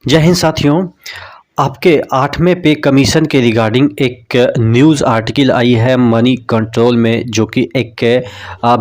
जय हिंद साथियों। आपके 8वें पे कमीशन के रिगार्डिंग एक न्यूज़ आर्टिकल आई है मनी कंट्रोल में, जो कि एक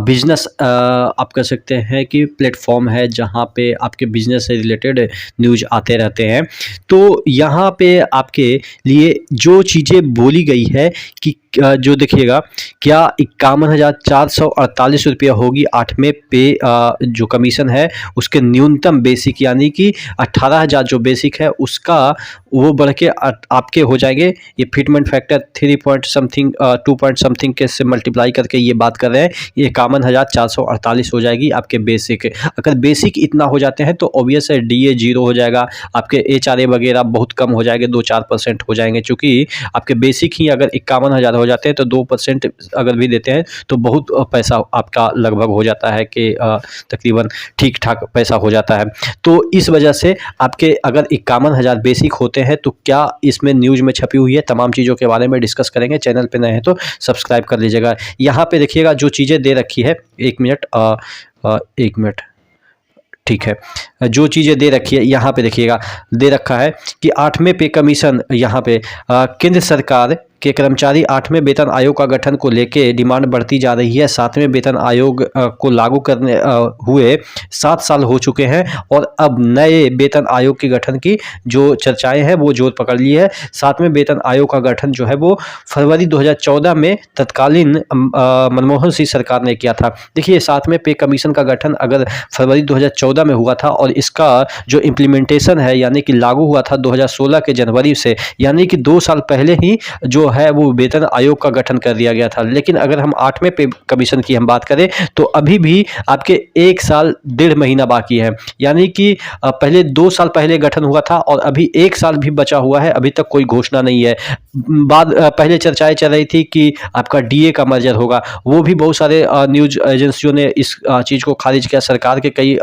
बिजनेस आप कह सकते हैं कि प्लेटफॉर्म है जहां पे आपके बिजनेस से रिलेटेड न्यूज़ आते रहते हैं। तो यहां पे आपके लिए जो चीज़ें बोली गई है कि जो देखिएगा, क्या 51,448 रुपया होगी 8वें पे जो कमीशन है उसके न्यूनतम बेसिक, यानी कि 18,000 जो बेसिक है उसका वो बढ़ के आपके हो जाएंगे। ये fitment factor 3 point something 2 point something के से मल्टीप्लाई करके ये बात कर रहे हैं। ये 51,448 हो जाएगी आपके बेसिक। अगर बेसिक इतना हो जाते हैं तो ऑब्वियस है डीए जीरो हो जाएगा, आपके एचआरए वगैरह बहुत कम हो जाएंगे, 2-4% हो जाएंगे। चूँकि आपके बेसिक ही अगर 51,000 हो जाते हैं तो 2% अगर भी देते हैं तो बहुत पैसा आपका लगभग हो जाता है कि तकरीबन ठीक ठाक पैसा हो जाता है। तो इस वजह से आपके अगर 51,000 बेसिक होते हैं तो क्या इसमें न्यूज़ में छपी हुई है, तमाम चीज़ों के बारे में डिस्कस करेंगे। चैनल पे नए हैं तो सब्सक्राइब कर लीजिएगा। यहाँ पे देखिएगा जो चीज़ें दे रखी है, 1 मिनट, ठीक है। जो चीज़ें दे रखी है यहाँ पे देखिएगा, दे रखा है कि 8वें पे कमीशन, यहाँ पे केंद्र सरकार के कर्मचारी 8वें वेतन आयोग का गठन को लेके डिमांड बढ़ती जा रही है। 7वें वेतन आयोग को लागू करने हुए 7 साल हो चुके हैं और अब नए वेतन आयोग के गठन की जो चर्चाएं हैं वो जोर पकड़ ली है। 7वें वेतन आयोग का गठन जो है वो फरवरी 2014 में तत्कालीन मनमोहन सिंह सरकार ने किया था। देखिए, 7वें पे कमीशन का गठन अगर फरवरी 2014 में हुआ था और इसका जो इम्प्लीमेंटेशन है यानी कि लागू हुआ था 2016 के जनवरी से, यानी कि 2 साल पहले ही जो है वो वेतन आयोग का गठन कर दिया गया था। लेकिन अगर हम 8वें पे कमीशन की हम बात करें तो अभी भी आपके 1 साल 1.5 महीना बाकी है, यानी कि पहले 2 साल पहले गठन हुआ था और अभी 1 साल भी बचा हुआ है। अभी तक कोई घोषणा नहीं है। पहले चर्चाएं चल रही थी कि आपका डीए का मर्जर होगा, वो भी बहुत सारे न्यूज एजेंसियों ने इस चीज़ को खारिज किया। सरकार के कई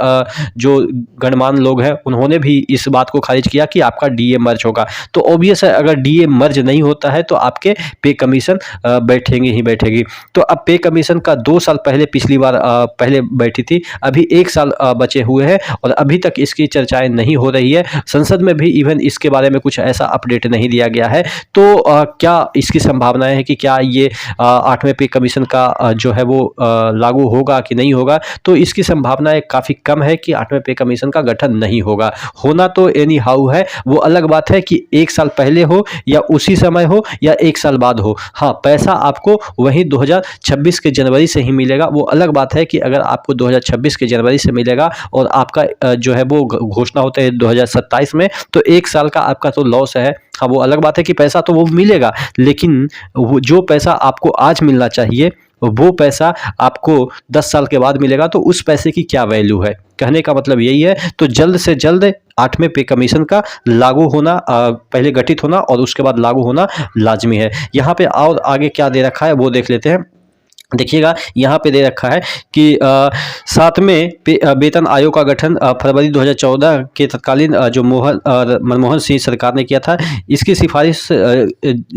जो गणमान्य लोग हैं उन्होंने भी इस बात को खारिज किया कि आपका डीए मर्ज होगा। तो ऑब्वियस है, अगर डीए मर्ज नहीं होता है तो आपके पे कमीशन बैठेंगे ही बैठेगी। तो अब पे कमीशन का 2 साल पहले पिछली बार पहले बैठी थी, अभी 1 साल बचे हुए हैं और अभी तक इसकी चर्चाएं नहीं हो रही है। संसद में भी इवन इसके बारे में कुछ ऐसा अपडेट नहीं दिया गया है। तो क्या इसकी संभावनाएं हैं कि क्या ये 8वें पे कमीशन का जो है वो लागू होगा कि नहीं होगा? तो इसकी संभावनाएं काफ़ी कम है कि 8वें पे कमीशन का गठन नहीं होगा। होना तो एनी हाउ है, वो अलग बात है कि 1 साल पहले हो या उसी समय हो या 1 साल बाद हो। हाँ, पैसा आपको वही 2026 के जनवरी से ही मिलेगा। वो अलग बात है कि अगर आपको 2026 के जनवरी से मिलेगा और आपका जो है वो घोषणा होता है 2027 में, तो 1 साल का आपका तो लॉस है। हाँ, वो अलग बात है कि पैसा तो वो मिलेगा, लेकिन वो जो पैसा आपको आज मिलना चाहिए वो पैसा आपको 10 साल के बाद मिलेगा, तो उस पैसे की क्या वैल्यू है? कहने का मतलब यही है। तो जल्द से जल्द 8वें पे कमीशन का लागू होना, पहले गठित होना और उसके बाद लागू होना लाजमी है। यहाँ पे और आगे क्या दे रखा है वो देख लेते हैं। देखिएगा, यहाँ पे दे रखा है कि 7वें वेतन आयोग का गठन फरवरी 2014 के तत्कालीन जो मनमोहन सिंह सरकार ने किया था, इसकी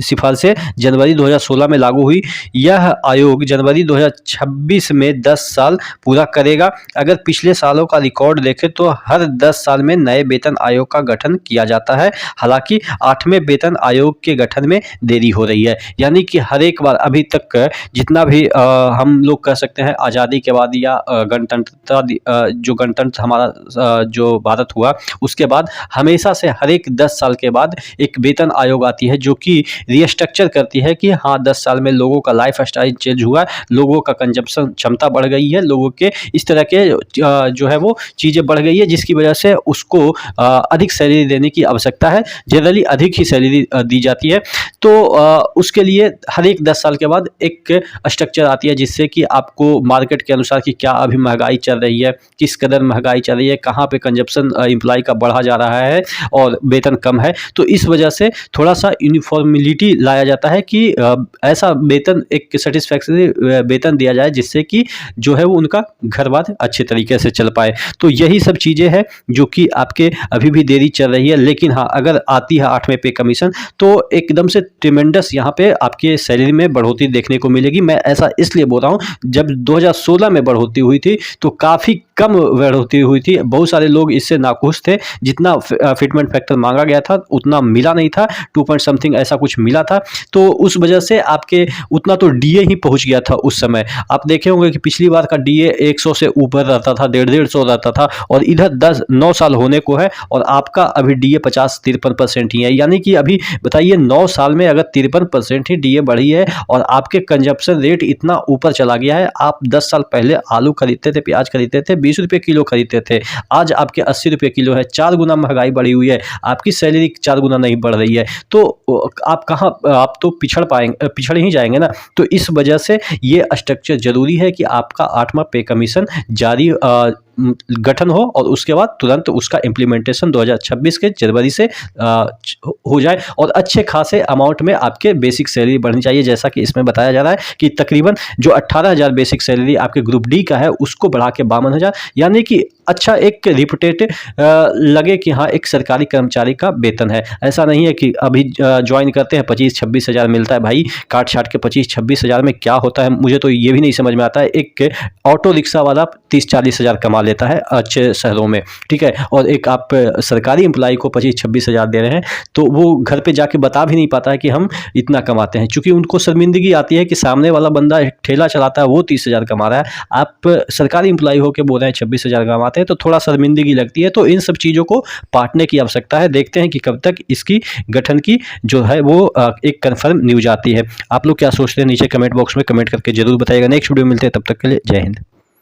सिफारिशें जनवरी 2016 में लागू हुई। यह आयोग जनवरी 2026 में 10 साल पूरा करेगा। अगर पिछले सालों का रिकॉर्ड देखें तो हर 10 साल में नए वेतन आयोग का गठन किया जाता है। हालांकि 8वें वेतन आयोग के गठन में देरी हो रही है, यानी कि हर एक बार अभी तक जितना भी हम लोग कह सकते हैं आज़ादी के बाद या जो गणतंत्र हमारा जो भारत हुआ उसके बाद हमेशा से हर एक 10 साल के बाद एक वेतन आयोग आती है जो कि रीस्ट्रक्चर करती है कि हाँ, 10 साल में लोगों का लाइफ स्टाइल चेंज हुआ, लोगों का कंजप्शन क्षमता बढ़ गई है, लोगों के इस तरह के जो है वो चीज़ें बढ़ गई है जिसकी वजह से उसको अधिक सैलरी देने की आवश्यकता है। जनरली अधिक ही सैलरी दी जाती है। तो उसके लिए हर एक 10 साल के बाद एक स्ट्रक्चर आती है जिससे कि आपको मार्केट के अनुसार कि क्या अभी महंगाई चल रही है, किस कदर महंगाई चल रही है, कहाँ पे कंजप्शन एम्प्लॉय का बढ़ा जा रहा है और वेतन कम है। तो इस वजह से थोड़ा सा यूनिफॉर्मिलिटी लाया जाता है कि ऐसा वेतन, एक सेटिस्फैक्टरी वेतन दिया जाए जिससे कि जो है वो उनका घर बार अच्छे तरीके से चल पाए। तो यही सब चीज़ें हैं जो कि आपके अभी भी देरी चल रही है। लेकिन हाँ, अगर आती है 8वें पे कमीशन तो एकदम से ट्रिमेंडस यहाँ पे आपके सैलरी में बढ़ोतरी देखने को मिलेगी। मैं ऐसा इसलिए बोल रहा हूँ, जब 2016 में बढ़ोतरी हुई थी तो काफ़ी कम बढ़ोतरी हुई थी। बहुत सारे लोग इससे नाखुश थे। जितना फिटमेंट फैक्टर मांगा गया था उतना मिला नहीं था, 2 पॉइंट समथिंग ऐसा कुछ मिला था। तो उस वजह से आपके उतना तो डीए ही पहुंच गया था उस समय। आप देखे होंगे कि पिछली बार का डीए 100 से ऊपर रहता था, 150 रहता था, और इधर 9 साल होने को है और आपका अभी डीए 50-53% ही है। यानी कि अभी बताइए 9 साल में अगर 53% ही डीए बढ़ी है और आपके कंजप्शन रेट इतना ऊपर चला गया है। आप 10 साल पहले आलू खरीदते थे, प्याज खरीदते थे, 20 रुपये किलो खरीदते थे, आज आपके 80 रुपये किलो है। 4 गुना महंगाई बढ़ी हुई है, आपकी सैलरी 4 गुना नहीं बढ़ रही है। तो आप कहाँ, आप तो पिछड़ ही जाएंगे ना। तो इस वजह से ये स्ट्रक्चर जरूरी है कि आपका 8वां पे कमीशन जारी गठन हो और उसके बाद तुरंत उसका इम्प्लीमेंटेशन 2026 के जनवरी से हो जाए और अच्छे खासे अमाउंट में आपके बेसिक सैलरी बढ़नी चाहिए। जैसा कि इसमें बताया जा रहा है कि तकरीबन जो 18,000 बेसिक सैलरी आपके ग्रुप डी का है उसको बढ़ा के 52,000, यानी कि अच्छा एक रिपुटेड लगे कि हाँ एक सरकारी कर्मचारी का वेतन है। ऐसा नहीं है कि अभी ज्वाइन करते हैं 25-26 हज़ार मिलता है। भाई काट छाट के 25-26 हज़ार में क्या होता है, मुझे तो ये भी नहीं समझ में आता है। एक ऑटो रिक्शा वाला 30-40 हज़ार कमा लेता है अच्छे शहरों में, ठीक है, और एक आप सरकारी एम्प्लॉय को 25-26 हज़ार दे रहे हैं, तो वो घर पे जाके बता भी नहीं पाता है कि हम इतना कमाते हैं, क्योंकि उनको शर्मिंदगी आती है कि सामने वाला बंदा एक ठेला चलाता है वो 30 हज़ार कमा रहा है, आप सरकारी एम्प्लॉय होकर बोल रहे हैं 26 हज़ार कमाते हैं, तो थोड़ा शर्मिंदगी लगती है। तो इन सब चीज़ों को पाटने की आवश्यकता है। देखते हैं कि कब तक इसकी गठन की जो है वो एक कन्फर्म न्यूज आती है। आप लोग क्या सोचते हैं नीचे कमेंट बॉक्स में कमेंट करके जरूर बताइएगा। नेक्स्ट वीडियो मिलते हैं, तब तक के लिए जय हिंद।